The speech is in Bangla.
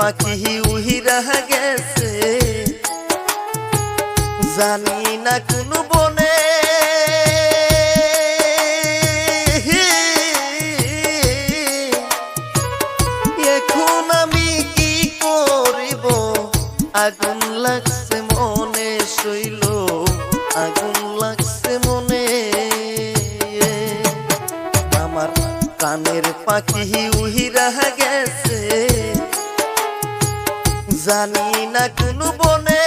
পাখি উহিরা গেছে, জানি না কোন বনে এখন আমি কি করিব। আগুন লাগছে মনে শৈল, আগুন লাগছে মনে। আমার প্রাণের পাখি উহিরা গেছে, জানি না কোন বনে।